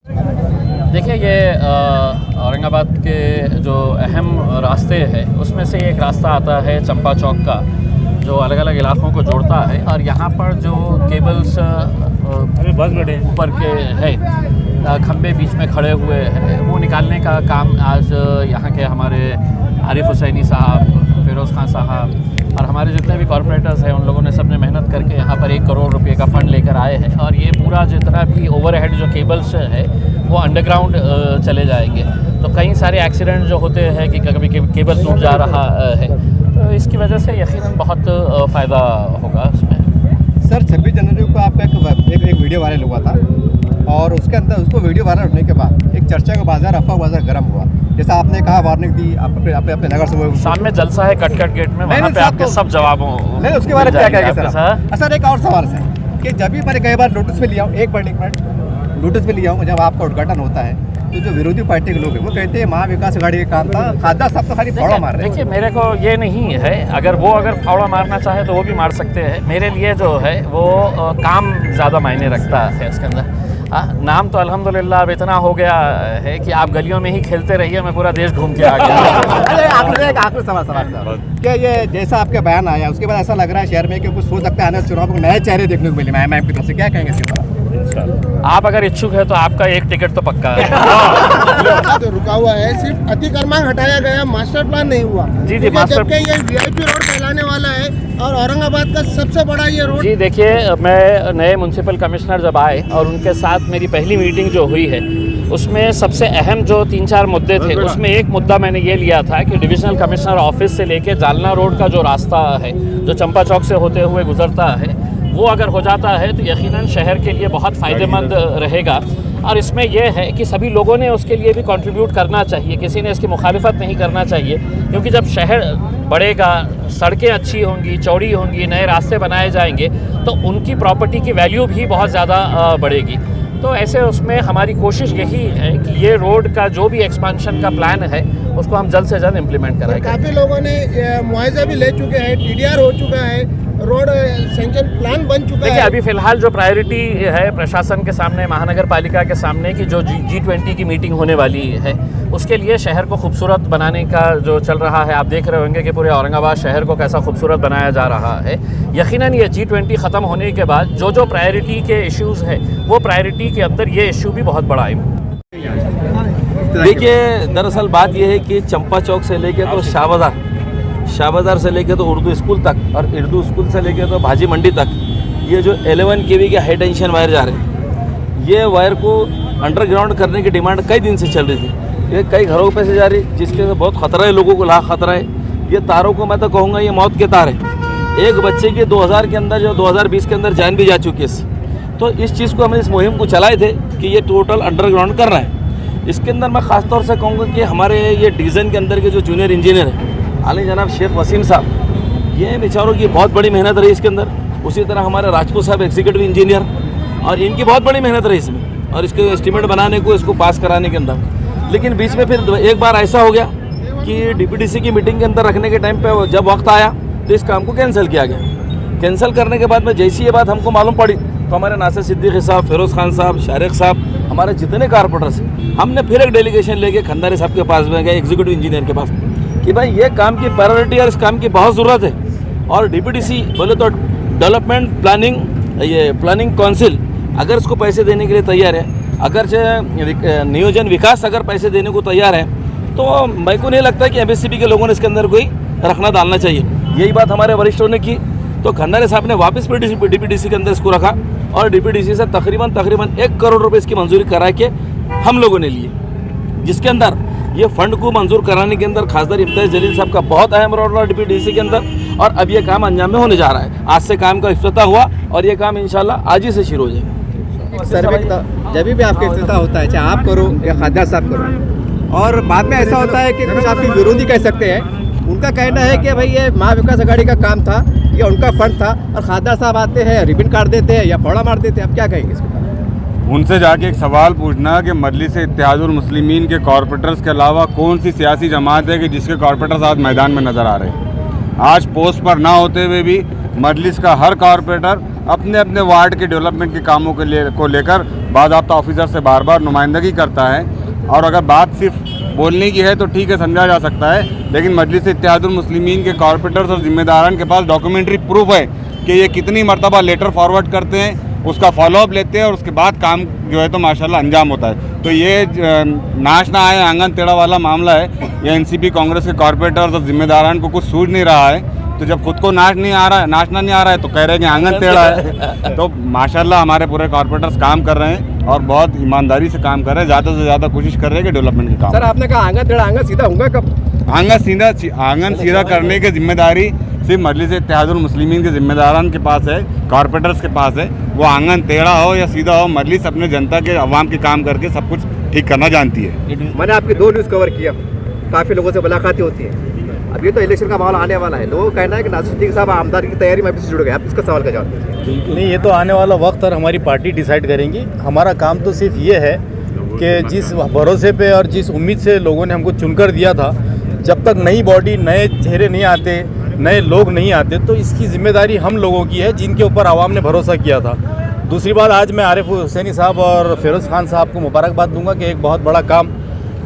देखिए, ये औरंगाबाद के जो अहम रास्ते हैं उसमें से एक रास्ता आता है चंपा चौक का, जो अलग अलग इलाकों को जोड़ता है। और यहाँ पर जो केबल्स ऊपर के है, खंबे बीच में खड़े हुए हैं, वो निकालने का काम आज यहाँ के हमारे आरिफ हुसैनी साहब, फिरोज़ खान साहब और हमारे जितने भी कॉरपोरेटर्स हैं, उन लोगों ने सबने मेहनत करके यहाँ पर 1 करोड़ रुपए का फ़ंड लेकर आए हैं। और ये पूरा जितना भी ओवरहेड जो केबल्स है वो अंडरग्राउंड चले जाएंगे। तो कई सारे एक्सीडेंट जो होते हैं कि कभी केबल टूट जा रहा है, तो इसकी वजह से यकीनन बहुत फ़ायदा होगा उसमें। सर, 26 जनवरी को आपका एक वीडियो वायरल हुआ था और उसके अंदर उसको वीडियो वायरल होने के बाद एक चर्चा का बाजार, अफवाह बाजार गर्म हुआ। जैसा आपने कहा, वार्निंग दी अपने नगर से। शाम में जलसा है कटकट गेट में, वहाँ पे आपके सब जवाबों नहीं, उसके बारे में क्या कहेंगे सर? एक और सवाल सर कि जब भी मैंने कई बार नोटिस पे लिया हूँ, एक मिनट नोटिस पे लिया हूँ, जब आपका उद्घाटन होता है तो जो विरोधी पार्टी के लोग हैं वो कहते हैं महाविकास आघाड़ी का काम था, खादा साहब तो खाली फावड़ा मार रहे हैं। देखिए, मेरे को ये नहीं है, अगर फावड़ा मारना चाहे तो वो भी मार सकते हैं। मेरे लिए जो है वो काम ज़्यादा मायने रखता है इसके अंदर। नाम तो अल्हम्दुलिल्लाह अब इतना हो गया है कि आप गलियों में ही खेलते रहिए, मैं पूरा देश घूम के आ गया। आखिरी सवाल क्या ये जैसा आपका बयान आया उसके बाद ऐसा लग रहा है शहर में कि कुछ हो सकता है आने चुनाव को नए चेहरे देखने को मिले MIM की तरफ से, क्या कहेंगे इसके बारे में? आप अगर इच्छुक है तो आपका एक टिकट तो पक्का है। तो रुका हुआ है, सिर्फ अतिक्रमण हटाया गया, मास्टर प्लान नहीं हुआ। जी मास्टर, जबकि ये VIP रोड कहलाने वाला है और औरंगाबाद का सबसे बड़ा ये रोड। जी देखिए, मैं नए म्युनिसिपल कमिश्नर जब आए और उनके साथ मेरी पहली मीटिंग जो हुई है उसमें सबसे अहम जो 3-4 मुद्दे थे, उसमें एक मुद्दा मैंने ये लिया था कि डिविजनल कमिश्नर ऑफिस से लेके जालना रोड का जो रास्ता है जो चंपा चौक से होते हुए गुजरता है, वो अगर हो जाता है तो यकीनन शहर के लिए बहुत फ़ायदेमंद रहेगा। और इसमें यह है कि सभी लोगों ने उसके लिए भी कंट्रीब्यूट करना चाहिए, किसी ने इसकी मुखालिफत नहीं करना चाहिए, क्योंकि जब शहर बढ़ेगा, सड़कें अच्छी होंगी, चौड़ी होंगी, नए रास्ते बनाए जाएंगे तो उनकी प्रॉपर्टी की वैल्यू भी बहुत ज़्यादा बढ़ेगी। तो ऐसे उसमें हमारी कोशिश यही है कि ये रोड का जो भी एक्सपांशन का प्लान है उसको हम जल्द से जल्द इम्प्लीमेंट कराएंगे। काफ़ी लोगों ने मुआवजा भी ले चुके हैं, TDR हो चुका है, रोड सेंक्शन प्लान बन चुका है। देखिए, अभी फिलहाल जो प्रायोरिटी है प्रशासन के सामने, महानगर पालिका के सामने की जो G20 की मीटिंग होने वाली है, उसके लिए शहर को खूबसूरत बनाने का जो चल रहा है, आप देख रहे होंगे कि पूरे औरंगाबाद शहर को कैसा खूबसूरत बनाया जा रहा है। यकीनन ये G20 ख़त्म होने के बाद जो प्रायोरिटी के इश्यूज़ हैं वो प्रायोरिटी के अंदर ये इशू भी बहुत बड़ा है। देखिए, दरअसल बात यह है कि चंपा चौक से लेके तो शाह बाज़ार से लेके तो उर्दू स्कूल तक और उर्दू स्कूल से लेके तो भाजी मंडी तक ये जो 11 kV के हाई टेंशन वायर जा रहे हैं, ये वायर को अंडरग्राउंड करने की डिमांड कई दिन से चल रही थी। ये कई घरों पे से जा रही, जिसके से बहुत ख़तरा है, लोगों को लाख खतरा है। ये तारों को मैं तो कहूँगा ये मौत के तार है। एक बच्चे की 2000 के अंदर जो 2020 के अंदर जान भी जा चुकी है। तो इस चीज़ को हमने इस मुहिम को चलाए थे कि ये टोटल अंडरग्राउंड करना है। इसके अंदर मैं ख़ास तौर से कहूँगा कि हमारे ये डिवीज़न के अंदर के जो जूनियर इंजीनियर हैं, आली जनाब शेख वसीम साहब, ये बेचारों की बहुत बड़ी मेहनत रही इसके अंदर। उसी तरह हमारे राजपूत साहब एग्जीक्यूटिव इंजीनियर, और इनकी बहुत बड़ी मेहनत रही इसमें और इसके एस्टीमेट बनाने को, इसको पास कराने के अंदर। लेकिन बीच में फिर एक बार ऐसा हो गया कि DPDC की मीटिंग के अंदर रखने के टाइम पर जब वक्त आया तो इस काम को कैंसिल किया गया। कैंसिल करने के बाद में जैसी ये बात हमको मालूम पड़ी तो हमारे नासिर सिद्दीकी साहब, फिरोज़ खान साहब, शारिक साहब, हमारे जितने कारपोरेटर्स हैं, हमने फिर एक डेलीगेशन लेके खंदारी साहब के पास में गए, एग्जीक्यूटिव इंजीनियर के पास, कि भाई ये काम की प्रायोरिटी और इस काम की बहुत ज़रूरत है। और DPDC बोले तो डेवलपमेंट प्लानिंग काउंसिल अगर इसको पैसे देने के लिए तैयार है, अगर नियोजन विकास अगर पैसे देने को तैयार है, तो मेरे को नहीं लगता कि MSCB के लोगों ने इसके अंदर कोई रखना डालना चाहिए। यही बात हमारे वरिष्ठों ने की तो खंडारे साहब ने वापस DPDC के अंदर इसको रखा और DPDC से तकरीबन 1 करोड़ रुपए इसकी मंजूरी करा के हम लोगों ने लिए, जिसके अंदर ये फंड को मंजूर कराने के अंदर खासदार इम्तियाज़ जलील साहब का बहुत अहम रोल रहा DPDC के अंदर। और अब ये काम अंजाम में होने जा रहा है। आज से काम का इफ्तिताह हुआ और ये काम इंशाल्लाह आज ही से शुरू हो जाएगा। सर्वे जब भी आपका इफ्तिताह होता है, चाहे आप करो या खाद्या साहब करो, और बाद में ऐसा होता है कि कुछ आपके विरोधी कह सकते हैं, उनका कहना है कि भाई ये महाविकास आघाड़ी का काम था, ये उनका फंड था, और खाद्या साहब आते हैं, रिबन काट देते हैं या फोड़ा मार देते हैं। अब क्या कहेंगे इसके बारे में? उनसे जाके एक सवाल पूछना कि मजलिस इत्तेहादुल मुस्लिमीन के कॉरपोरेटर्स के अलावा कौन सी सियासी जमात है कि जिसके कॉरपोरेटर्स आज मैदान में नज़र आ रहे हैं। आज पोस्ट पर ना होते हुए भी मजलिस का हर कॉरपोरेटर अपने अपने वार्ड के डेवलपमेंट के कामों को लेकर बाज़ाब्ता ऑफिसर से बार बार नुमाइंदगी करता है। और अगर बात सिर्फ बोलने की है तो ठीक है, समझा जा सकता है, लेकिन मजलिस इत्तेहादुल मुस्लिमीन के कॉर्पोरेटर्स और जिम्मेदारान के पास डॉक्यूमेंट्री प्रूफ है कि ये कितनी मरतबा लेटर फॉरवर्ड करते हैं, उसका फॉलोअप लेते हैं और उसके बाद काम जो है तो माशाल्लाह अंजाम होता है। तो ये नाश ना आए आंगन टेढ़ा वाला मामला है। ये एनसीपी कांग्रेस के कॉर्पोरेटर्स और जिम्मेदारान को कुछ सूझ नहीं रहा है। तो जब खुद को नाचना नहीं आ रहा है तो कह रहे हैं कि आंगन टेढ़ा है। तो माशाल्लाह हमारे पूरे कॉर्पोरेटर्स काम कर रहे हैं और बहुत ईमानदारी से काम कर रहे हैं, ज़्यादा से ज़्यादा कोशिश कर रहे हैं कि डेवलपमेंट के काम। सर आपने कहा आंगन टेढ़ा, आंगन सीधा होगा कब? आंगन सीधा करने की जिम्मेदारी सिर्फ मजलिस इत्तेहादुल मुस्लिमीन के जिम्मेदारान के पास है, कॉर्पोरेटर्स के पास है। वो आंगन टेढ़ा हो या सीधा हो, मजलिस अपने जनता के अवाम के काम करके सब कुछ ठीक करना जानती है। मैंने आपकी 2 न्यूज़ कवर किया, काफ़ी लोगों से मुलाकातें होती हैं। अब ये तो इलेक्शन का माहौल आने वाला है, लोगों का कहना है कि नासिर सिद्दीकी साहब आमदार की तैयारी में अभी से जुड़ गए। आप इसका सवाल का जवाब दीजिए। नहीं, ये तो आने वाला वक्त और हमारी पार्टी डिसाइड करेंगी। हमारा काम तो सिर्फ ये है कि जिस भरोसे पे और जिस उम्मीद से लोगों ने हमको चुनकर दिया था, जब तक नई बॉडी, नए चेहरे नहीं आते, नए लोग नहीं आते, तो इसकी जिम्मेदारी हम लोगों की है जिनके ऊपर आवाम ने भरोसा किया था। दूसरी बात, आज मैं आरिफ हुसैनी साहब और फिरोज़ खान साहब को मुबारकबाद दूंगा कि एक बहुत बड़ा काम,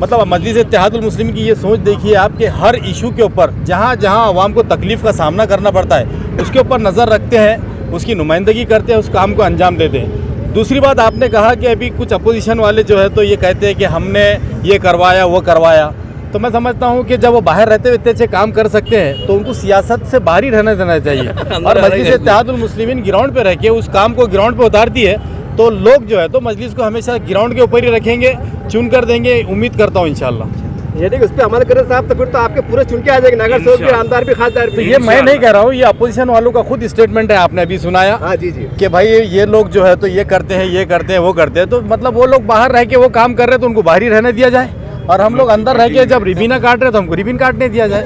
मतलब मजलिस इत्तेहादुल मुस्लिमीन की ये सोच देखिए आप कि हर इशू के ऊपर जहाँ जहाँ आवाम को तकलीफ़ का सामना करना पड़ता है उसके ऊपर नज़र रखते हैं, उसकी नुमाइंदगी करते हैं, उस काम को अंजाम देते हैं। दूसरी बात, आपने कहा कि अभी कुछ अपोजिशन वाले जो है तो ये कहते हैं कि हमने ये करवाया वो करवाया, तो मैं समझता हूँ कि जब वो बाहर रहते हुए इतने अच्छे काम कर सकते हैं तो उनको सियासत से बाहर ही रहना देना चाहिए। और मजलिस इत्तेहादुल मुस्लिमीन ग्राउंड पे रह के उस काम को ग्राउंड पे उतारती है, तो लोग जो है तो मजलिस को हमेशा ग्राउंड के ऊपर ही रखेंगे, चुन कर देंगे, उम्मीद करता हूँ इंशाल्लाह। यानी कि उस पर अमल करें साहब, तो फिर तो आपके पूरे चुन के आ जाएंगे, नगर सौद भी, आमदार भी, खासदार भी। ये मैं नहीं कह रहा हूँ, ये अपोजिशन वालों का खुद स्टेटमेंट है, आपने अभी सुनाया। हाँ जी जी। कि भाई ये लोग जो है तो ये करते हैं, ये करते हैं, वो करते हैं, तो मतलब वो लोग बाहर रह के वो काम कर रहे हैं तो उनको बाहर ही रहने दिया जाए, और हम लोग अंदर रह के जब रिबीना काट रहे हैं तो हमको रिबीन काटने दिया जाए।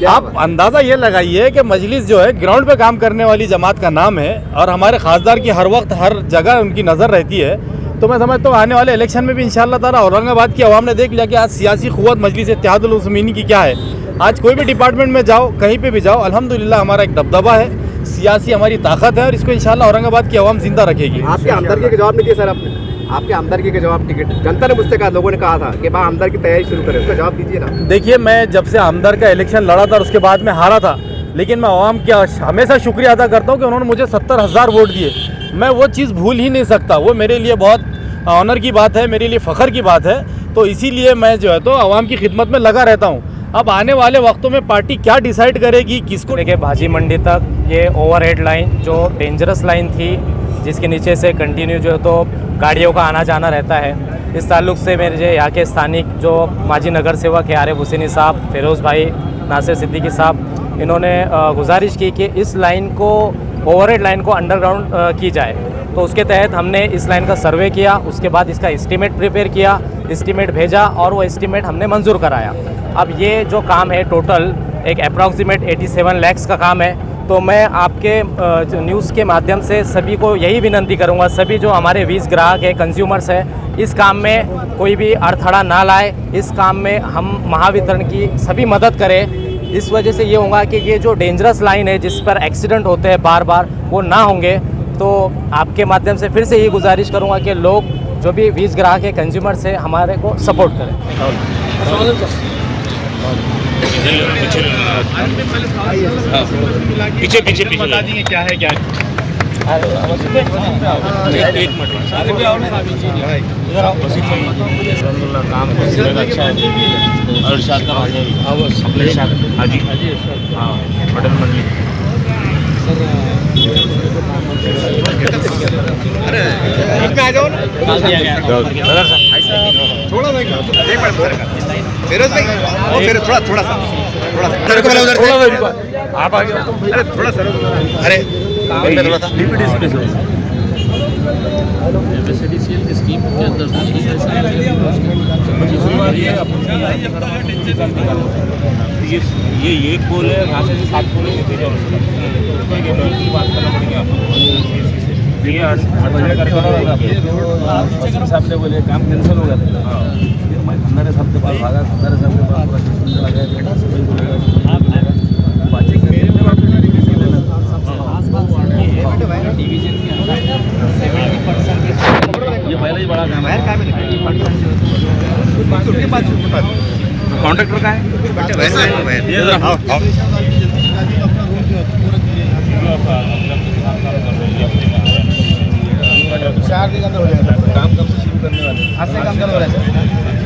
आप अंदाज़ा ये लगाइए कि मजलिस जो है ग्राउंड पे काम करने वाली जमात का नाम है, और हमारे खासदार की हर वक्त हर जगह उनकी नज़र रहती है। तो मैं समझता हूँ आने वाले इलेक्शन में भी इंशाअल्लाह ताला औरंगाबाद की आवाम ने देख लिया कि आज सियासी क़ुव्वत मजलिस इत्तेहादुल मुस्लिमीन की क्या है। आज कोई भी डिपार्टमेंट में जाओ, कहीं पे भी जाओ, अल्हम्दुलिल्लाह हमारा एक दबदबा है, सियासी हमारी ताकत है, और इसको इंशाअल्लाह औरंगाबाद की आवाम जिंदा रखेगी। आपके आमदारगी का जवाब नहीं दिया सर आपने, आपके आमदारगी का जवाब टिकट जनता ने मुझसे कहा, लोगों ने कहा था कि भाई आमदार की तैयारी शुरू करें, उसका जवाब दीजिए ना। देखिए, मैं जब से आमदार का इलेक्शन लड़ा था और उसके बाद में हारा था, लेकिन मैं आवाम की हमेशा शुक्रिया अदा करता हूँ कि उन्होंने मुझे 70,000 वोट दिए। मैं वो चीज़ भूल ही नहीं सकता, वो मेरे लिए बहुत ऑनर की बात है, मेरे लिए फ़ख्र की बात है। तो इसीलिए मैं जो है तो आवाम की खिदमत में लगा रहता हूँ। अब आने वाले वक्तों में पार्टी क्या डिसाइड करेगी, किसको लेके भाजी मंडी तक ये ओवरहेड लाइन जो डेंजरस लाइन थी, जिसके नीचे से कंटिन्यू जो है तो गाड़ियों का आना जाना रहता है, इस ताल्लुक़ से मेरे यहाँ के स्थानिक जो माजी नगर सेवक है आरिफ हुसैनी साहब, फिरोज़ भाई, नासिर सिद्दीकी साहब, इन्होंने गुजारिश की कि इस लाइन को, ओवरहेड लाइन को अंडरग्राउंड की जाए। तो उसके तहत हमने इस लाइन का सर्वे किया, उसके बाद इसका एस्टीमेट प्रिपेयर किया, एस्टीमेट भेजा और वो एस्टीमेट हमने मंजूर कराया। अब ये जो काम है टोटल एक अप्रॉक्सीमेट 87 लाख का काम है। तो मैं आपके न्यूज़ के माध्यम से सभी को यही विनंती करूंगा, सभी जो हमारे 20 ग्राहक है, कंज्यूमर्स है, इस काम में कोई भी अड़थड़ा ना लाए, इस काम में हम महावितरण की सभी मदद करें। इस वजह से ये होगा कि ये जो डेंजरस लाइन है जिस पर एक्सीडेंट होते हैं बार बार, वो ना होंगे। तो आपके माध्यम से फिर से यही गुजारिश करूंगा कि लोग जो भी 20 ग्राहक है, कंज्यूमर्स है, हमारे को सपोर्ट करें। पीछे पीछे पीछे बता देंगे क्या है क्या है। काम अच्छा है और शाद का अपने हाजी हाँ होटल मंडी में आ जाओ ना, थोड़ा सा एक मिनट फिरोज भाई, वो फिर थोड़ा सा सर को उधर से आप आ गए। अरे थोड़ा सर, अरे थोड़ा सा रेसिडेंशियल स्कीम के अंदर ये एक पोल है, यहाँ से 7 पोल है, की बात करना पड़ेगा आपको। साहब ने बोले काम कैंसिल हो गया था, मैं खंडारे साहब के पास भागा, खंडारे साहब के पास पूरा डिवीजन के अंदर 70% पहले ही बड़ा काम बाहेर है। काय माहिती उनके पास कॉन्ट्रैक्टर का है ये जरा जो अपना काम कर रहे हैं अपने 4 दिन के अंदर हो जाएगा काम कब से शुरू करने वाले आज से काम चालू हो रहा है सर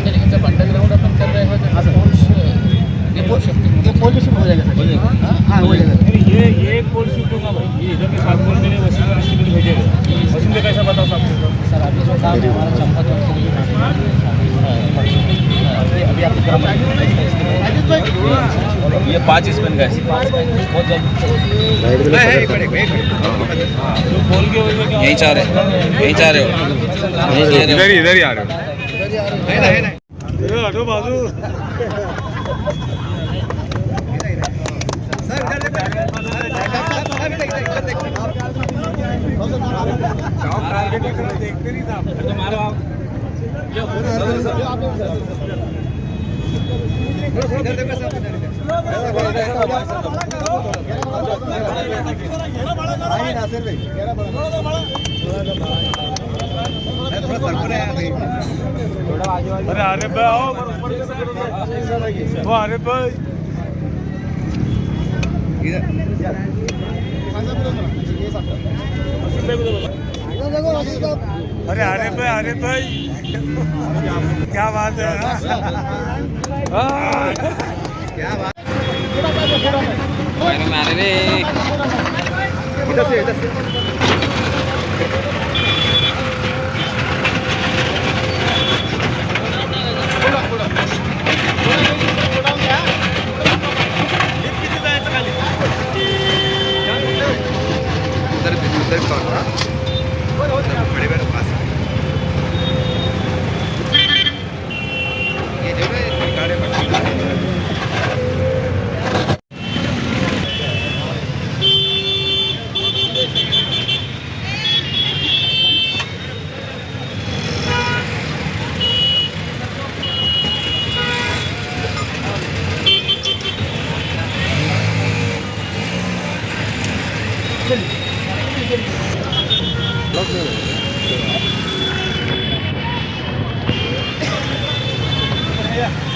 लेकिन जब अंडरग्राउंड अपन कर रहे हैं तो ये पोल भी शुरू हो जाएगा सर हाँ हो जाएगा ये एक पोल शूट होगा भाई ये इधर के 7 पोल मेरे वसीम का डिस्ट्रीब्यूट भेजेगा वसीम ने कैसा बताओ साहब सर अभी जो काम है हमारा चंपा चौक से अभी आपको क्रम ये 5 स्पेन का है बहुत जल्द जो पोल के वजह क्या यहीं चाह रहे हो इधर ही आ रहे हो अरे अरे भाई आओ वो अरे भाई अरे भाई क्या बात है क्या बात इधर से उधर कौन था बड़े बड़े पास ये जो है गाड़ी Yeah.